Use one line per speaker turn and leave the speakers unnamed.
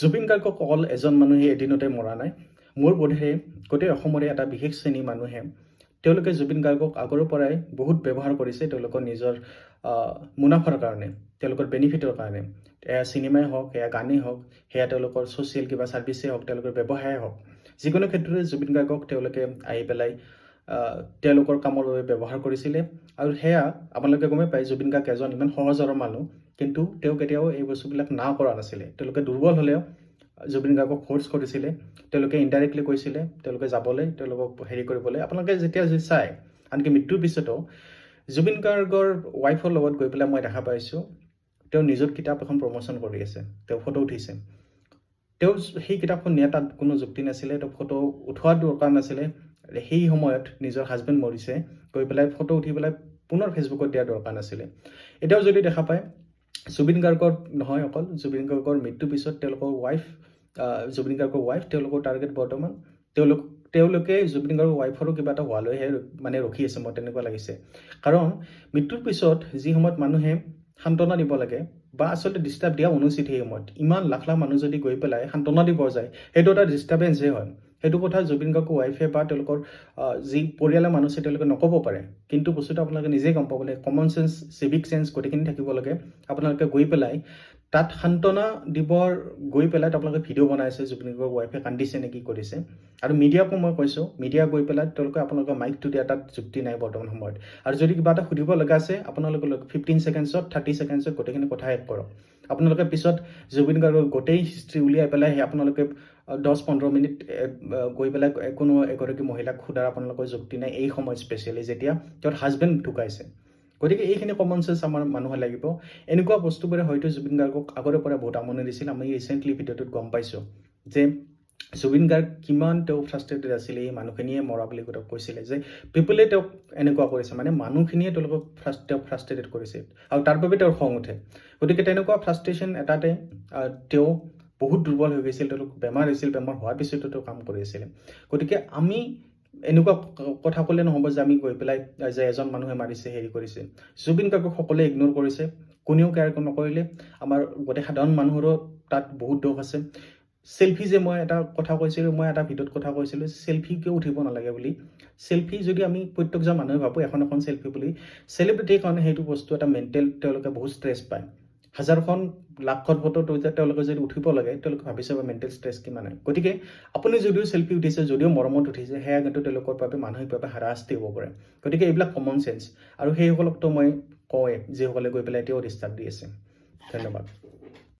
জুবিন গাৰ্গক অকল এজন মানুহে এদিনতে মৰা নাই। মোৰ বোধেৰে গোটেই অসমৰে এটা বিশেষ শ্ৰেণী মানুহে তেওঁলোকে জুবিন গাৰ্গক আগৰ পৰাই বহুত ব্যৱহাৰ কৰিছে তেওঁলোকৰ নিজৰ মুনাফাৰ কাৰণে, তেওঁলোকৰ বেনিফিটৰ কাৰণে। এয়া চিনেমাই হওক, এয়া গানেই হওক, সেয়া তেওঁলোকৰ ছ'চিয়েল কিবা ছাৰ্ভিচেই হওক, তেওঁলোকৰ ব্যৱসায়েই হওক, যিকোনো ক্ষেত্ৰতে জুবিন গাৰ্গক তেওঁলোকে আহি পেলাই তেওঁলোকৰ কামৰ বাবে ব্যৱহাৰ কৰিছিলে। আৰু সেয়া আপোনালোকে গমেই পায়, জুবিন গাৰ্গ এজন ইমান সহজৰ মানুহ, কিন্তু তেওঁ কেতিয়াও এই বস্তুবিলাক না কৰা নাছিলে। তেওঁলোকে দুৰ্বল হ'লেও জুবিন গাৰ্গক ফ'ৰ্চ কৰিছিলে, তেওঁলোকে ইনডাইৰেক্টলি কৈছিলে তেওঁলোকে যাবলৈ, তেওঁলোকক হেৰি কৰিবলৈ। আপোনালোকে যেতিয়া চায়, আনকি মৃত্যুৰ পিছতো জুবিন গাৰ্গৰ ৱাইফৰ লগত গৈ পেলাই মই দেখা পাইছোঁ তেওঁ নিজৰ কিতাপ এখন প্ৰমোশ্যন কৰি আছে, তেওঁ ফটো উঠিছে। তেওঁ সেই কিতাপখন নিয়া তাত কোনো যুক্তি নাছিলে, তেওঁ ফটো উঠোৱাৰ দৰকাৰ নাছিলে। সেই সময়ত নিজৰ হাজবেণ্ড মৰিছে, গৈ পেলাই ফটো উঠি পেলাই পুনৰ ফেচবুকত দিয়াৰ দৰকাৰ নাছিলে। এতিয়াও যদি দেখা পায়, জুবিন গাৰ্গৰ নহয়, অকল জুবিন গাৰ্গৰ মৃত্যুৰ পিছত তেওঁলোকৰ ৱাইফ, জুবিন গাৰ্গৰ ৱাইফ তেওঁলোকৰ টাৰ্গেট বৰ্তমান তেওঁলোকে জুবিন গাৰ্গৰ ৱাইফৰো কিবা এটা হোৱালৈহে মানে ৰখি আছে, মোৰ তেনেকুৱা লাগিছে। কাৰণ মৃত্যুৰ পিছত যি সময়ত মানুহে সান্তনা দিব লাগে বা আচলতে ডিষ্টাৰ্ব দিয়া অনুচিত, সেই সময়ত ইমান লাখ লাখ মানুহ যদি গৈ পেলাই সান্তনা দিব যায়, সেইটো এটা ডিষ্টাৰ্বেঞ্চেই হয়। সেইটো কথা জুবিন গাৰ্গৰ ৱাইফে বা তেওঁলোকৰ যি পৰিয়ালৰ মানুহ আছে তেওঁলোকে নক'ব পাৰে, কিন্তু বস্তুটো আপোনালোকে নিজেই গম পাব লাগে। কমন চেঞ্চ, চিভিক চেঞ্চ গোটেইখিনি থাকিব লাগে। আপোনালোকে গৈ পেলাই তাত সান্তনা দিবৰ গৈ পেলাই আপোনালোকে ভিডিঅ' বনাইছে, জুবিন গাৰ্গৰ ৱাইফে কান্দিছে নে কি কৰিছে। আৰু মিডিয়াকো মই কৈছোঁ, মিডিয়া গৈ পেলাই তেওঁলোকে আপোনালোকৰ মাইকটো দিয়া তাত যুক্তি নাই বৰ্তমান সময়ত। আৰু যদি কিবা এটা সুধিব লগা আছে, আপোনালোকে 15 ছেকেণ্ডছত 30 ছেকেণ্ডছত গোটেইখিনি কথা শেষ কৰক। আপোনালোকে পিছত জুবিন গাৰ্গৰ গোটেই হিষ্ট্ৰী উলিয়াই পেলাই আপোনালোকে 10-15 মিনিট গৈ পেলাই কোনো এগৰাকী মহিলাক সোধাৰ আপোনালোকৰ যুক্তি নাই, এই সময়ত স্পেচিয়েলি যেতিয়া তেওঁৰ হাজবেণ্ড ঢুকাইছে। গতিকে এইখিনি কমন চেঞ্চ আমাৰ মানুহৰ লাগিব। এনেকুৱা বস্তুবোৰে হয়তো জুবিন গাৰ্গক আগৰে পৰা বহুত আমনি দিছিল। আমি ৰিচেণ্টলি ভিডিঅ'টোত গম পাইছোঁ যে জুবিন গাৰ্গ কিমান তেওঁ ফ্ৰাষ্ট্ৰেটেড আছিলে, এই মানুহখিনিয়ে মৰা বুলি তেওঁক কৈছিলে, যে পিপলে তেওঁক এনেকুৱা কৰিছে, মানে মানুহখিনিয়ে তেওঁক ফ্ৰাষ্ট্ৰেটেড কৰিছে আৰু তাৰ বাবে তেওঁৰ খং উঠে। গতিকে তেনেকুৱা ফ্ৰাষ্ট্ৰেশ্যন এটাতে তেওঁ বহুত দুৰ্বল হৈ গৈছিল, তেওঁলোক বেমাৰ হৈছিল, বেমাৰ হোৱাৰ পিছতো তেওঁ কাম কৰি আছিলে। গতিকে আমি এনেকুৱা কথা ক'লে নহ'ব যে আমি গৈ পেলাই যে এজন মানুহে মাৰিছে, হেৰি কৰিছে। জুবিন গাৰ্গক সকলোৱে ইগন'ৰ কৰিছে, কোনেও কেয়াৰ নকৰিলে। আমাৰ গোটেই সাধাৰণ মানুহৰো তাত বহুত দোষ আছে। চেল্ফি যে মই এটা কথা কৈছিলোঁ, মই এটা ভিডিঅ'ত কথা কৈছিলোঁ, চেল্ফি কিয় উঠিব নালাগে বুলি। চেল্ফি যদি আমি প্ৰত্যেকজন মানুহে ভাবোঁ এখন চেল্ফি বুলি, চেলিব্ৰিটিৰ কাৰণে সেইটো বস্তু এটা মেণ্টেল, তেওঁলোকে বহুত ষ্ট্ৰেছ পায়। হাজাৰখন লাখখন ফটো তেওঁলোকে যদি উঠিব লাগে, তেওঁলোকে ভাবি চাব মেণ্টেল ষ্ট্ৰেছ কিমান হয়। গতিকে আপুনি যদিও চেল্ফি উঠিছে, যদিও মৰমত উঠিছে, সেয়া কিন্তু তেওঁলোকৰ বাবে মানসিকভাৱে হাৰাশাস্তি হ'ব পাৰে। গতিকে এইবিলাক কমন চেঞ্চ, আৰু সেইসকলকতো মই কওঁৱেই যিসকলে গৈ পেলাই এতিয়াও ডিষ্টাৰ্ব দি আছে। ধন্যবাদ।